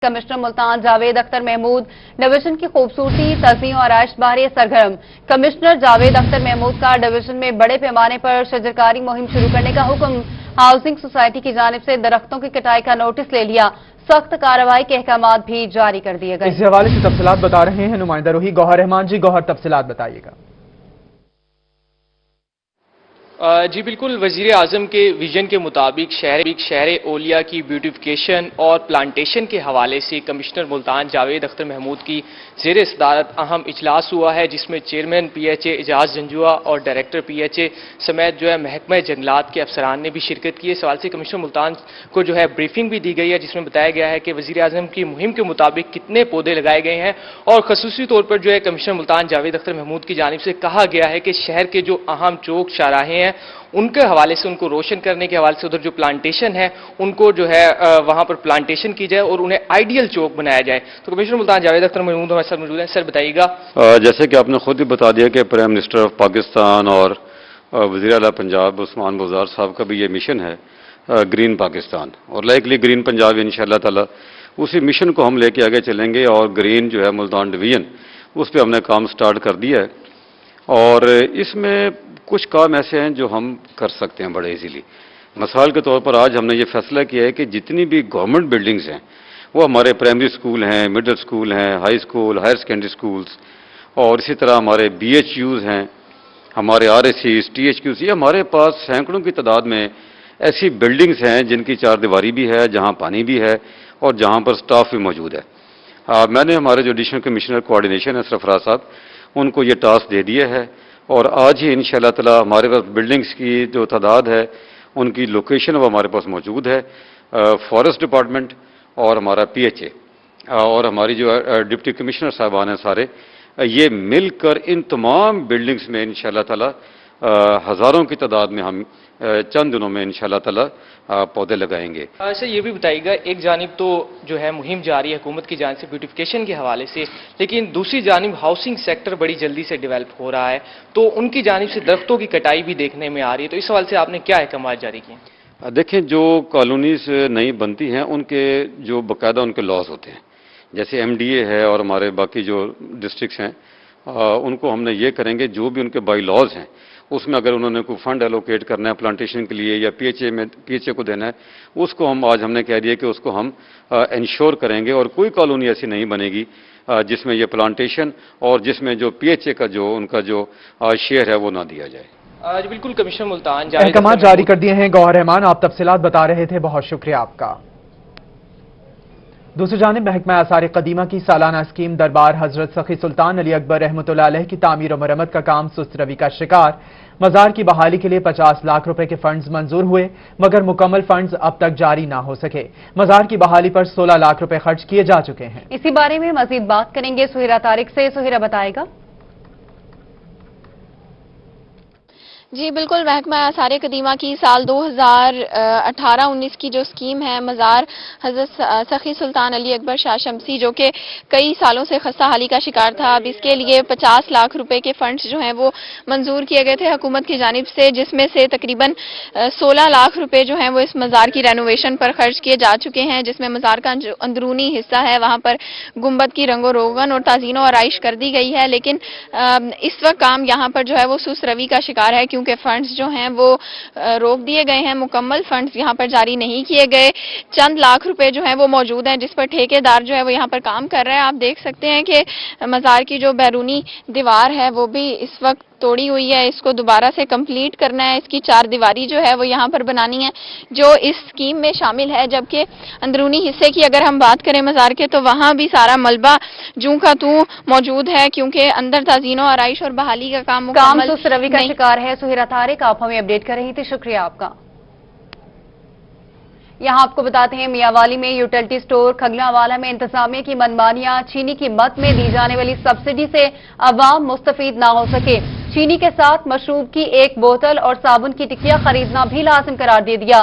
Commissioner Multan Javed Akhtar Mahmood division کی خوبصورتی تزئین اور آرائش بہرے سرگرم۔ کمشنر جاوید اختر محمود کا ڈویژن میں بڑے پیمانے پر شجرکاری مہم شروع کرنے کا حکم۔ ہاؤسنگ سوسائٹی کی جانب سے درختوں کی کٹائی کا نوٹس لے لیا، سخت کارروائی کے احکامات بھی جاری کر دیے گئے۔ اس حوالے سے تفصیلات بتا رہے ہیں نمائندہ روحی گوہر رحمان جی۔ گوہر، تفصیلات بتائیے گا۔ جی بالکل، وزیر اعظم کے ویژن کے مطابق شہر اولیا کی بیوٹیفیکیشن اور پلانٹیشن کے حوالے سے کمشنر ملتان جاوید اختر محمود کی زیر صدارت اہم اجلاس ہوا ہے، جس میں چیئرمین پی ایچ اے اعجاز جنجوعہ اور ڈائریکٹر پی ایچ اے سمیت محکمہ جنگلات کے افسران نے بھی شرکت کی ہے۔ اس حوالے سے کمشنر ملتان کو بریفنگ بھی دی گئی ہے، جس میں بتایا گیا ہے کہ وزیر اعظم کی مہم کے مطابق کتنے پودے لگائے گئے ہیں، اور خصوصی طور پر کمشنر ملتان جاوید اختر محمود کی جانب سے کہا گیا ہے کہ شہر کے جو اہم چوک چوراہے ہیں ان کے حوالے سے ان کو روشن کرنے کے حوالے سے ادھر جو پلانٹیشن ہے ان کو وہاں پر پلانٹیشن کی جائے اور انہیں آئیڈیل چوک بنایا جائے۔ تو کمشنر ملتان جاوید اختر محمود ہمارے ساتھ موجود ہیں۔ سر بتائیے گا، جیسے کہ آپ نے خود ہی بتا دیا کہ پرائم منسٹر آف پاکستان اور وزیر اعلیٰ پنجاب عثمان بزدار صاحب کا بھی یہ مشن ہے گرین پاکستان، اور لائکلی گرین پنجاب انشاءاللہ تعالی اسی مشن کو ہم لے کے آگے چلیں گے، اور گرین ملتان ڈویژن اس پہ ہم نے کام سٹارٹ کر دیا ہے، اور اس میں کچھ کام ایسے ہیں جو ہم کر سکتے ہیں بڑے ایزیلی۔ مثال کے طور پر آج ہم نے یہ فیصلہ کیا ہے کہ جتنی بھی گورنمنٹ بلڈنگز ہیں، وہ ہمارے پرائمری سکول ہیں، مڈل سکول ہیں، high school, higher secondary schools, اور اسی طرح ہمارے بی ایچ یوز ہیں، ہمارے R S Cs, T H Qs, یہ ہمارے پاس سینکڑوں کی تعداد میں ایسی بلڈنگز ہیں جن کی چار دیواری بھی ہے، جہاں پانی بھی ہے اور جہاں پر سٹاف بھی موجود ہے۔ میں نے ہمارے جو ایڈیشنل کمشنر کوآرڈینیشن ہے سرفراز صاحب، ان کو یہ ٹاسک دے دیا ہے، اور آج ہی انشاءاللہ تعالی ہمارے پاس بلڈنگز کی جو تعداد ہے ان کی لوکیشن وہ ہمارے پاس موجود ہے۔ فارسٹ ڈپارٹمنٹ اور ہمارا پی ایچ اے اور ہماری جو ڈپٹی کمشنر صاحبان ہیں سارے، یہ مل کر ان تمام بلڈنگز میں انشاءاللہ تعالی ہزاروں کی تعداد میں ہم چند دنوں میں انشاءاللہ تعالی پودے لگائیں گے۔ سر یہ بھی بتائیے گا، ایک جانب تو مہم جاری ہے حکومت کی جانب سے بیوٹیفیکیشن کے حوالے سے، لیکن دوسری جانب ہاؤسنگ سیکٹر بڑی جلدی سے ڈیولپ ہو رہا ہے، تو ان کی جانب سے درختوں کی کٹائی بھی دیکھنے میں آ رہی ہے، تو اس حوالے سے آپ نے کیا احکامات جاری کیے؟ دیکھیں، جو کالونیز نئی بنتی ہیں ان کے جو باقاعدہ ان کے لاز ہوتے ہیں، جیسے ایم ڈی اے ہے اور ہمارے باقی جو ڈسٹرکٹس ہیں، ان کو ہم نے یہ کریں گے جو بھی ان کے بائی لاز ہیں اس میں اگر انہوں نے کوئی فنڈ ایلوکیٹ کرنا ہے پلانٹیشن کے لیے یا پی ایچ اے کو دینا ہے، اس کو ہم نے کہہ دیا کہ اس کو ہم انشور کریں گے، اور کوئی کالونی ایسی نہیں بنے گی جس میں یہ پلانٹیشن اور جس میں جو پی ایچ اے کا ان کا جو شیئر ہے وہ نہ دیا جائے۔ آج بالکل کمشنر ملتان احکامات جاری کر دیے ہیں گوہر رحمان، آپ تفصیلات بتا رہے تھے، بہت شکریہ آپ کا۔ دوسری جانب محکمہ آثار قدیمہ کی سالانہ اسکیم دربار حضرت سخی سلطان علی اکبر رحمۃ اللہ علیہ کی تعمیر و مرمت کا کام سست روی کا شکار۔ مزار کی بحالی کے لیے 50 لاکھ روپے کے فنڈز منظور ہوئے، مگر مکمل فنڈز اب تک جاری نہ ہو سکے۔ مزار کی بحالی پر 16 لاکھ روپے خرچ کیے جا چکے ہیں۔ اسی بارے میں مزید بات کریں گے سہیرہ طارق سے۔ سہیرہ بتائے گا۔ جی بالکل، محکمہ آثار قدیمہ کی سال 2018-19 کی جو اسکیم ہے مزار حضرت سخی سلطان علی اکبر شاہ شمسی، جو کہ کئی سالوں سے خستہ حالی کا شکار تھا، اب اس کے لیے 50 لاکھ روپے کے فنڈز وہ منظور کیے گئے تھے حکومت کی جانب سے، جس میں سے تقریباً 16 لاکھ روپے وہ اس مزار کی رینوویشن پر خرچ کیے جا چکے ہیں، جس میں مزار کا جو اندرونی حصہ ہے وہاں پر گنبد کی رنگ و روغن اور تعزین و آرائش کر دی گئی ہے، لیکن اس وقت کام یہاں پر وہ سست روی کا شکار ہے، کیونکہ فنڈز وہ روک دیے گئے ہیں، مکمل فنڈز یہاں پر جاری نہیں کیے گئے۔ چند لاکھ روپے وہ موجود ہیں جس پر ٹھیکیدار وہ یہاں پر کام کر رہا ہے۔ آپ دیکھ سکتے ہیں کہ مزار کی جو بیرونی دیوار ہے وہ بھی اس وقت توڑی ہوئی ہے، اس کو دوبارہ سے کمپلیٹ کرنا ہے، اس کی چار دیواری وہ یہاں پر بنانی ہے جو اس اسکیم میں شامل ہے، جبکہ اندرونی حصے کی اگر ہم بات کریں مزار کے تو وہاں بھی سارا ملبہ جوں کا توں موجود ہے، کیونکہ اندر تعزین و آرائش اور بحالی کا کام سست روی کا شکار ہے۔ سہیرہ طارق آپ ہمیں اپڈیٹ کر رہی تھی، شکریہ آپ کا۔ یہاں آپ کو بتاتے ہیں میاں والی میں یوٹیلٹی سٹور کھگلاوالا میں انتظامیہ کی منمانیاں، چینی کی مد میں دی جانے والی سبسڈی سے عوام مستفید نہ ہو سکے، چینی کے ساتھ مشروب کی ایک بوتل اور صابن کی ٹکیا خریدنا بھی لازم قرار دے دیا۔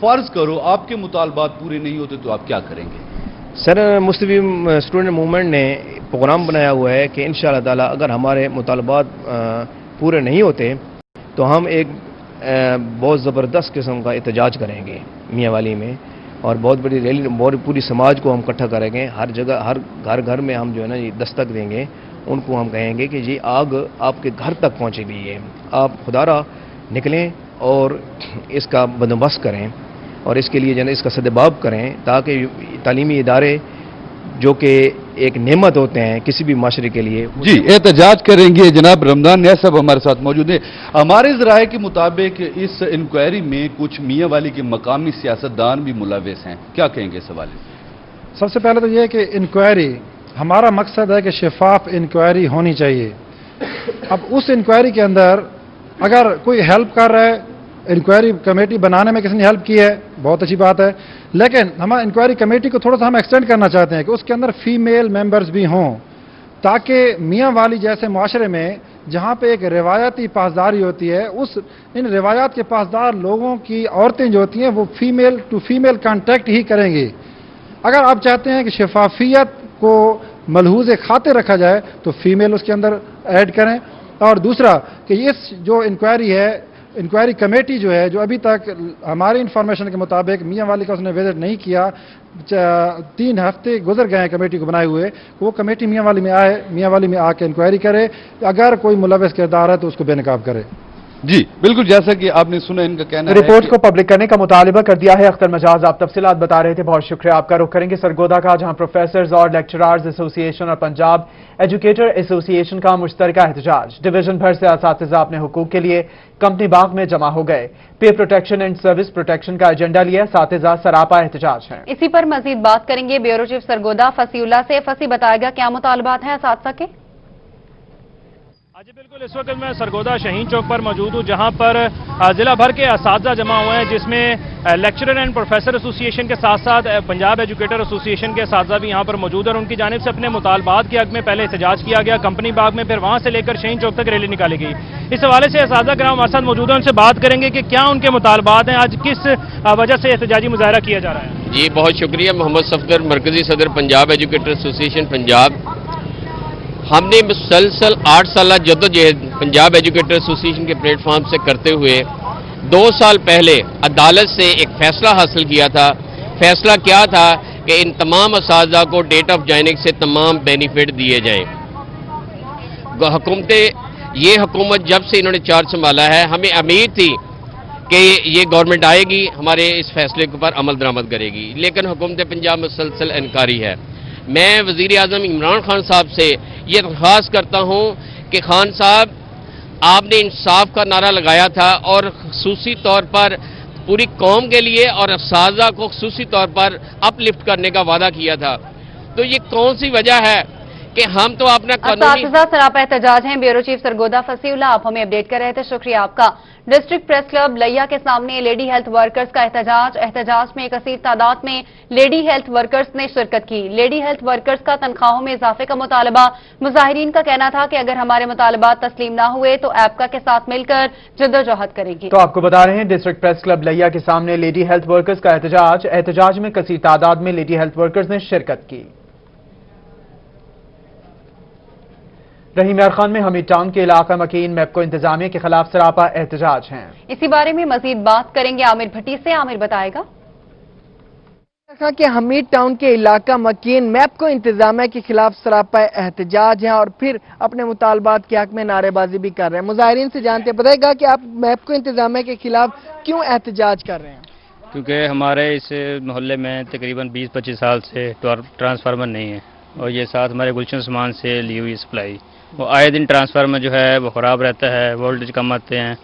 فرض کرو آپ کے مطالبات پورے نہیں ہوتے تو آپ کیا کریں گے؟ سر مستوی اسٹوڈنٹ موومنٹ نے پروگرام بنایا ہوا ہے کہ انشاءاللہ تعالی اگر ہمارے مطالبات پورے نہیں ہوتے تو ہم ایک بہت زبردست قسم کا احتجاج کریں گے میاں والی میں، اور بہت بڑی ریلی، پوری سماج کو ہم اکٹھا کریں گے، ہر جگہ ہر گھر میں ہم جو ہے نا یہ دستک دیں گے، ان کو ہم کہیں گے کہ یہ آگ آپ کے گھر تک پہنچے گئی ہے، آپ خدارہ نکلیں اور اس کا بندوبست کریں اور اس کے لیے جو ہے اس کا سدباب کریں، تاکہ تعلیمی ادارے جو کہ ایک نعمت ہوتے ہیں کسی بھی معاشرے کے لیے۔ جی احتجاج کریں گے جناب رمضان نیاز صاحب ہمارے ساتھ موجود ہیں۔ ہمارے ذرائع کے مطابق اس انکوائری میں کچھ میاں والی کے مقامی سیاستدان بھی ملوث ہیں، کیا کہیں گے اس حوالے سے؟ سب سے پہلے تو یہ ہے کہ انکوائری، ہمارا مقصد ہے کہ شفاف انکوائری ہونی چاہیے۔ اب اس انکوائری کے اندر اگر کوئی ہیلپ کر رہا ہے، انکوائری کمیٹی بنانے میں کسی نے ہیلپ کی ہے، بہت اچھی بات ہے، لیکن ہم انکوائری کمیٹی کو تھوڑا سا ہم ایکسٹینڈ کرنا چاہتے ہیں کہ اس کے اندر فیمیل ممبرز بھی ہوں، تاکہ میاں والی جیسے معاشرے میں جہاں پہ ایک روایتی پاسداری ہوتی ہے، ان روایات کے پاسدار لوگوں کی عورتیں جو ہوتی ہیں وہ فیمیل ٹو فیمیل کانٹیکٹ ہی کریں گی۔ اگر آپ چاہتے ہیں کہ شفافیت کو ملحوظ خاطر رکھا جائے تو فیمیل اس کے اندر ایڈ کریں، اور دوسرا کہ یہ جو انکوائری ہے، انکوائری کمیٹی جو ہے، جو ابھی تک ہماری انفارمیشن کے مطابق میاں والی کا اس نے وزٹ نہیں کیا، 3 ہفتے گزر گئے ہیں کمیٹی کو بنائے ہوئے، وہ کمیٹی میاں والی میں آئے، میاں والی میں آ کے انکوائری کرے، اگر کوئی ملوث کردار ہے تو اس کو بے نقاب کرے۔ جی بالکل، جیسا کہ آپ نے سنا ان کا کہنا ہے رپورٹ کو پبلک کرنے کا مطالبہ کر دیا ہے اختر مجاز، آپ تفصیلات بتا رہے تھے، بہت شکریہ آپ کا۔ رخ کریں گے سرگودا کا، جہاں پروفیسرز اور لیکچرارز ایسوسی ایشن اور پنجاب ایجوکیٹر ایسوسی ایشن کا مشترکہ احتجاج۔ ڈویژن بھر سے اساتذہ اپنے حقوق کے لیے کمپنی باغ میں جمع ہو گئے، پے پروٹیکشن اینڈ سروس پروٹیکشن کا ایجنڈا لیا، اساتذہ سراپا احتجاج ہیں۔ اسی پر مزید بات کریں گے بیورو چیف سرگودا فصیح اللہ سے۔ فصیح بتائے گا کیا مطالبات ہیں اساتذہ کے؟ جی بالکل، اس وقت میں سرگودا شہین چوک پر موجود ہوں، جہاں پر ضلع بھر کے اساتذہ جمع ہوئے ہیں، جس میں لیکچرر اینڈ پروفیسر ایسوسی ایشن کے ساتھ ساتھ پنجاب ایجوکیٹر ایسوسی ایشن کے اساتذہ بھی یہاں پر موجود ہیں، اور ان کی جانب سے اپنے مطالبات کے حق میں پہلے احتجاج کیا گیا کمپنی باغ میں، پھر وہاں سے لے کر شہین چوک تک ریلی نکالی گئی۔ اس حوالے سے اساتذہ کرام ہمارے ساتھ موجود ہیں، ان سے بات کریں گے کہ کیا ان کے مطالبات ہیں، آج کس وجہ سے احتجاجی مظاہرہ کیا جا رہا ہے۔ جی بہت شکریہ، محمد صفدر، مرکزی صدر پنجاب ایجوکیٹر ایسوسی ایشن پنجاب۔ ہم نے مسلسل 8 سالہ جدوجہد پنجاب ایجوکیٹر ایسوسی ایشن کے پلیٹ فارم سے کرتے ہوئے 2 سال پہلے عدالت سے ایک فیصلہ حاصل کیا تھا۔ فیصلہ کیا تھا کہ ان تمام اساتذہ کو ڈیٹ آف جوائننگ سے تمام بینیفٹ دیے جائیں۔ یہ حکومت جب سے انہوں نے چارج سنبھالا ہے، ہمیں امید تھی کہ یہ گورنمنٹ آئے گی، ہمارے اس فیصلے کے اوپر عمل درآمد کرے گی، لیکن حکومت پنجاب مسلسل انکاری ہے۔ میں وزیر اعظم عمران خان صاحب سے یہ درخواست کرتا ہوں کہ خان صاحب، آپ نے انصاف کا نعرہ لگایا تھا اور خصوصی طور پر پوری قوم کے لیے اور اساتذہ کو خصوصی طور پر اپ لفٹ کرنے کا وعدہ کیا تھا، تو یہ کون سی وجہ ہے کہ ہم تو اپنا قانونی اساتذہ سراپا احتجاج ہیں۔ بیورو چیف سرگودا فصیح اللہ آپ ہمیں اپڈیٹ کر رہے تھے، شکریہ آپ کا۔ ڈسٹرکٹ پریس کلب لیا کے سامنے لیڈی ہیلتھ ورکرز کا احتجاج میں کثیر تعداد میں لیڈی ہیلتھ ورکرز نے شرکت کی۔ لیڈی ہیلتھ ورکرز کا تنخواہوں میں اضافے کا مطالبہ، مظاہرین کا کہنا تھا کہ اگر ہمارے مطالبات تسلیم نہ ہوئے تو ایپکا کے ساتھ مل کر جدوجہد کریں گے۔ تو آپ کو بتا رہے ہیں ڈسٹرکٹ پریس کلب لیا کے سامنے لیڈی ہیلتھ ورکرز کا احتجاج میں کثیر تعداد میں لیڈی ہیلتھ ورکرز نے شرکت کی۔ رحیم یار خان میں حمید ٹاؤن کے علاقہ مکین میپکو انتظامیہ کے خلاف سراپا احتجاج ہیں۔ اسی بارے میں مزید بات کریں گے عامر بھٹی سے، عامر بتائے گا۔ کہا کہ حمید ٹاؤن کے علاقہ مکین میپکو انتظامیہ کے خلاف سراپا احتجاج ہیں اور پھر اپنے مطالبات کے حق میں نعرے بازی بھی کر رہے ہیں۔ مظاہرین سے جانتے بتائے گا کہ آپ میپکو انتظامیہ کے خلاف کیوں احتجاج کر رہے ہیں؟ کیونکہ ہمارے اس محلے میں تقریباً 20-25 سال سے ٹرانسفارمر نہیں ہے، اور یہ ساتھ ہمارے گلشن سامان سے لی ہوئی سپلائی، وہ آئے دن ٹرانسفارمر جو ہے وہ خراب رہتا ہے، وولٹیج کم آتے ہیں،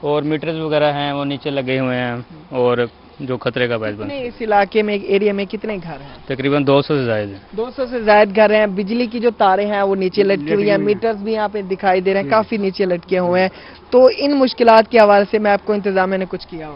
اور میٹرز وغیرہ ہیں وہ نیچے لگے ہوئے ہیں، اور جو خطرے کا باعث بنتے ہیں۔ اس علاقے میں ایریا میں کتنے گھر ہیں؟ تقریباً 200 سے زائد ہیں۔ 200 سے زائد گھر ہیں۔ بجلی کی جو تاریں ہیں وہ نیچے لٹکی ہوئی ہیں، میٹرز بھی یہاں پہ دکھائی دے رہے ہیں، کافی نیچے لٹکے ہوئے ہیں۔ تو ان مشکلات کے حوالے سے میں آپ کو انتظامیہ نے کچھ کیا ہو؟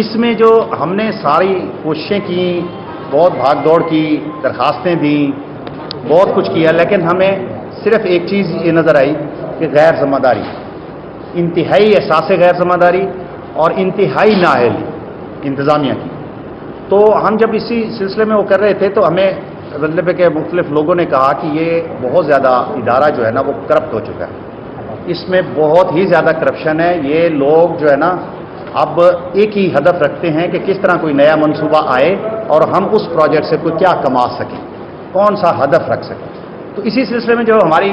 اس میں جو ہم نے ساری کوششیں کی، بہت بھاگ دوڑ کی، درخواستیں دیں، بہت کچھ کیا، لیکن ہمیں صرف ایک چیز یہ نظر آئی کہ غیر ذمہ داری، انتہائی احساس غیر ذمہ داری اور انتہائی نااہلی انتظامیہ کی۔ تو ہم جب اسی سلسلے میں وہ کر رہے تھے تو ہمیں مطلب کہ مختلف لوگوں نے کہا کہ یہ بہت زیادہ ادارہ جو ہے نا وہ کرپٹ ہو چکا ہے، اس میں بہت ہی زیادہ کرپشن ہے، یہ لوگ جو ہے نا اب ایک ہی ہدف رکھتے ہیں کہ کس طرح کوئی نیا منصوبہ آئے اور ہم اس پروجیکٹ سے کوئی کیا کما سکیں، کون سا ہدف رکھ سکیں۔ تو اسی سلسلے میں جو ہماری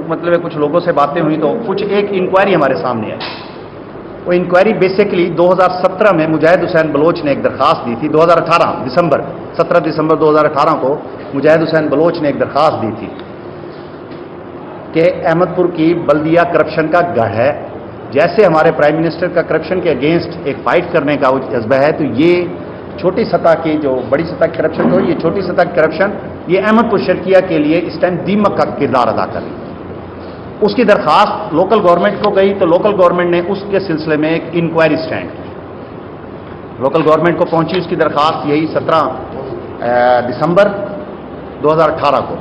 مطلب کچھ لوگوں سے باتیں ہوئی تو کچھ ایک انکوائری ہمارے سامنے آئی۔ وہ انکوائری بیسیکلی 2017 میں مجاہد حسین بلوچ نے ایک درخواست دی تھی، 17 دسمبر 2018 کو مجاہد حسین بلوچ نے ایک درخواست دی تھی کہ احمد پور کی بلدیہ کرپشن کا گڑھ ہے، جیسے ہمارے پرائم منسٹر کا کرپشن کے اگینسٹ ایک فائٹ کرنے کا وہ جذبہ ہے، تو یہ چھوٹی سطح کی جو بڑی سطح کی کرپشن ہو، یہ چھوٹی سطح کی کرپشن یہ احمد پور شرقیہ کے لیے اس ٹائم دیمک کا کردار ادا کر رہی ہے۔ اس کی درخواست لوکل گورنمنٹ کو گئی تو لوکل گورنمنٹ نے اس کے سلسلے میں ایک انکوائری سٹینڈ کی، لوکل گورنمنٹ کو پہنچی اس کی درخواست یہی 17 دسمبر 2018 کو،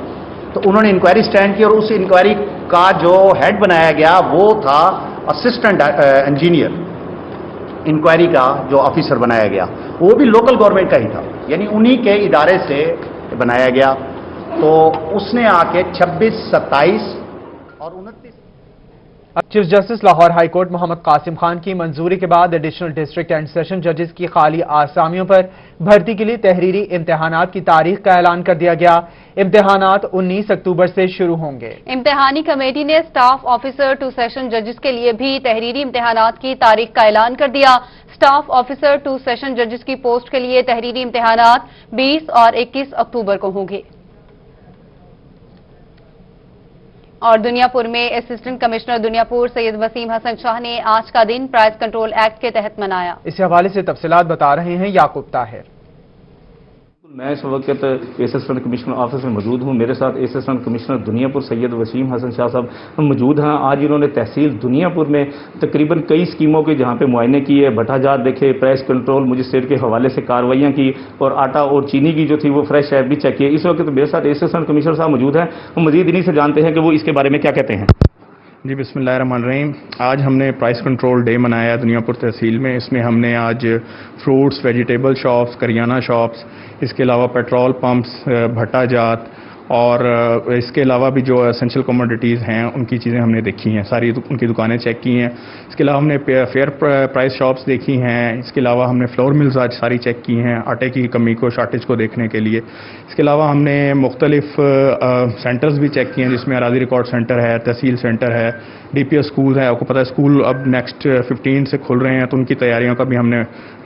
تو انہوں نے انکوائری سٹینڈ کی اور اس انکوائری کا جو ہیڈ بنایا گیا وہ تھا اسسٹنٹ انجینئر، انکوائری کا جو آفیسر بنایا گیا وہ بھی لوکل گورنمنٹ کا ہی تھا، یعنی انہی کے ادارے سے بنایا گیا۔ تو اس نے آ کے 26، 27 اور 29 chief justice Lahore high court Muhammad Qasim Khan کی منظوری کے بعد ایڈیشنل ڈسٹرکٹ اینڈ سیشن ججز کی خالی آسامیوں پر بھرتی کے لیے تحریری امتحانات کی تاریخ کا اعلان کر دیا گیا۔ امتحانات 19 اکتوبر سے شروع ہوں گے۔ امتحانی کمیٹی نے سٹاف آفیسر ٹو سیشن ججز کے لیے بھی تحریری امتحانات کی تاریخ کا اعلان کر دیا۔ سٹاف آفیسر ٹو سیشن ججز کی پوسٹ کے لیے تحریری امتحانات 20 اور 21 اکتوبر کو ہوں گے۔ اور دنیا پور میں اسسٹنٹ کمشنر دنیا پور سید وسیم حسن شاہ نے آج کا دن پرائز کنٹرول ایکٹ کے تحت منایا۔ اس حوالے سے تفصیلات بتا رہے ہیں یعقوب طاہر۔ میں اس وقت اسسٹنٹ کمشنر آفس میں موجود ہوں، میرے ساتھ اسسٹنٹ کمشنر دنیا پور سید وسیم حسن شاہ صاحب موجود ہیں۔ آج انہوں نے تحصیل دنیا پور میں تقریباً کئی اسکیموں کے جہاں پہ معائنے کیے، بھٹا جات دیکھے، پرائس کنٹرول مجسٹریٹ کے حوالے سے کاروائیاں کی اور آٹا اور چینی کی جو تھی وہ فریش ایپ بھی چیک کیے۔ اس وقت میرے ساتھ اسسٹنٹ کمشنر صاحب موجود ہیں، ہم مزید انہیں سے جانتے ہیں کہ وہ اس کے بارے میں کیا کہتے ہیں۔ جی بسم اللہ الرحمن الرحیم۔ آج ہم نے پرائس کنٹرول ڈے منایا دنیا پور تحصیل میں۔ اس میں ہم نے آج فروٹس، ویجیٹیبل شاپس، کریانہ شاپس، اس کے علاوہ پیٹرول پمپس، بھٹا جات اور اس کے علاوہ بھی جو اسینشل کموڈیٹیز ہیں ان کی چیزیں ہم نے دیکھی ہیں، ساری ان کی دکانیں چیک کی ہیں۔ اس کے علاوہ ہم نے فیئر پرائس شاپس دیکھی ہیں۔ اس کے علاوہ ہم نے فلور ملز آج ساری چیک کی ہیں آٹے کی کمی کو، شارٹیج کو دیکھنے کے لیے۔ اس کے علاوہ ہم نے مختلف سینٹرز بھی چیک کیے ہیں، جس میں اراضی ریکارڈ سینٹر ہے، تحصیل سینٹر ہے، ڈی پی ایس اسکول ہے۔ آپ کو پتہ ہے اسکول اب نیکسٹ 15 سے کھل رہے ہیں تو ان کی تیاریوں کا بھی ہم نے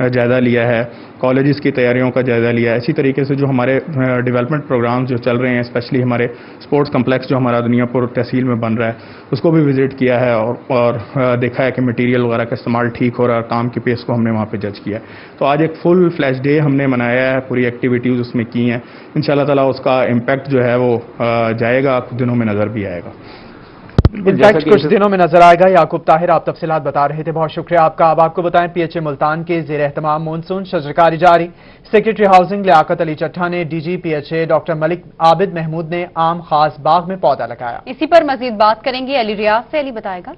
جائزہ لیا ہے، کالجز کی تیاریوں کا جائزہ لیا ہے۔ اسی طریقے سے جو ہمارے ڈیولپمنٹ پروگرامز جو چل رہے ہیں، اسپیشلی ہمارے اسپورٹس کمپلیکس جو ہمارا دنیا پور تحصیل میں بن رہا ہے اس کو بھی وزٹ کیا ہے اور دیکھا ہے کہ مٹیریل وغیرہ کا استعمال ٹھیک ہو رہا ہے، کام کی پیس کو ہم نے وہاں پہ جج کیا ہے۔ تو آج ایک فل فلیش ڈے ہم نے منایا ہے، پوری ایکٹیویٹیز اس میں کی ہیں۔ انشاءاللہ تعالیٰ اس کا امپیکٹ جو ہے وہ جائے گا، کچھ دنوں میں نظر بھی آئے گا۔ امپیکٹ کچھ دنوں میں نظر آئے گا۔ یعقوب طاہر آپ تفصیلات بتا رہے تھے، بہت شکریہ آپ کا۔ اب آپ کو بتائیں PHA ملتان کے زیر اہتمام مونسون شجرکاری جاری۔ سیکرٹری ہاؤسنگ لیاقت علی چٹھا نے DG PHA ڈاکٹر ملک عابد محمود نے عام خاص باغ میں پودا لگایا۔ اسی پر مزید بات کریں گے علی ریاض سے، علی بتائے گا۔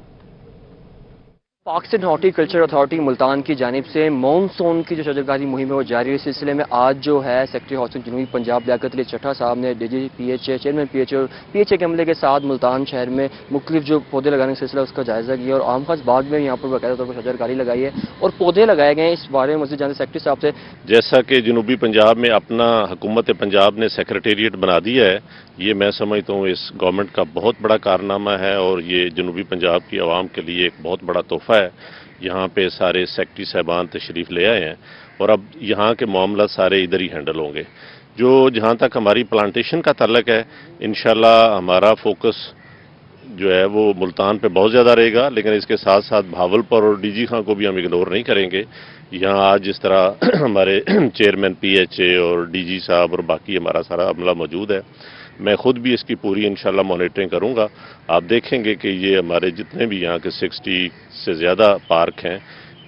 Pakistan horticulture authority Multan کی جانب سے مونسون کی جو شجرکاری مہم ہے وہ جاری ہے۔ اس سلسلے میں آج جو ہے سیکرٹری ہاؤسنگ جنوبی پنجاب لیاقت علی چٹھا صاحب نے DG PHA، چیئرمین PHA اور PHA کے عملے کے ساتھ ملتان شہر میں مختلف جو پودے لگانے کا سلسلہ اس کا جائزہ کیا اور عام خاص باغ میں یہاں پر باقاعدہ طور پر شجرکاری لگائی ہے اور پودے لگائے گئے ہیں۔ اس بارے میں مزید جانتے سیکرٹری صاحب سے۔ جیسا کہ جنوبی پنجاب میں اپنا حکومت پنجاب نے سیکریٹریٹ بنا دیا ہے، یہ میں سمجھتا ہوں اس گورنمنٹ کا بہت بڑا کارنامہ ہے اور یہ جنوبی پنجاب کی عوام کے لیے ایک بہت بڑا تحفہ ہے۔ یہاں پہ سارے سیکرٹری صاحبان تشریف لے آئے ہیں اور اب یہاں کے معاملات سارے ادھر ہی ہینڈل ہوں گے۔ جہاں تک ہماری پلانٹیشن کا تعلق ہے، انشاءاللہ ہمارا فوکس جو ہے وہ ملتان پہ بہت زیادہ رہے گا، لیکن اس کے ساتھ ساتھ بھاولپور اور DG خان کو بھی ہم اگنور نہیں کریں گے۔ یہاں آج جس طرح ہمارے چیئرمین PHA اور DG صاحب اور باقی ہمارا سارا عملہ موجود ہے، میں خود بھی اس کی پوری انشاءاللہ مانیٹرنگ کروں گا۔ آپ دیکھیں گے کہ یہ ہمارے جتنے بھی یہاں کے 60 سے زیادہ پارک ہیں،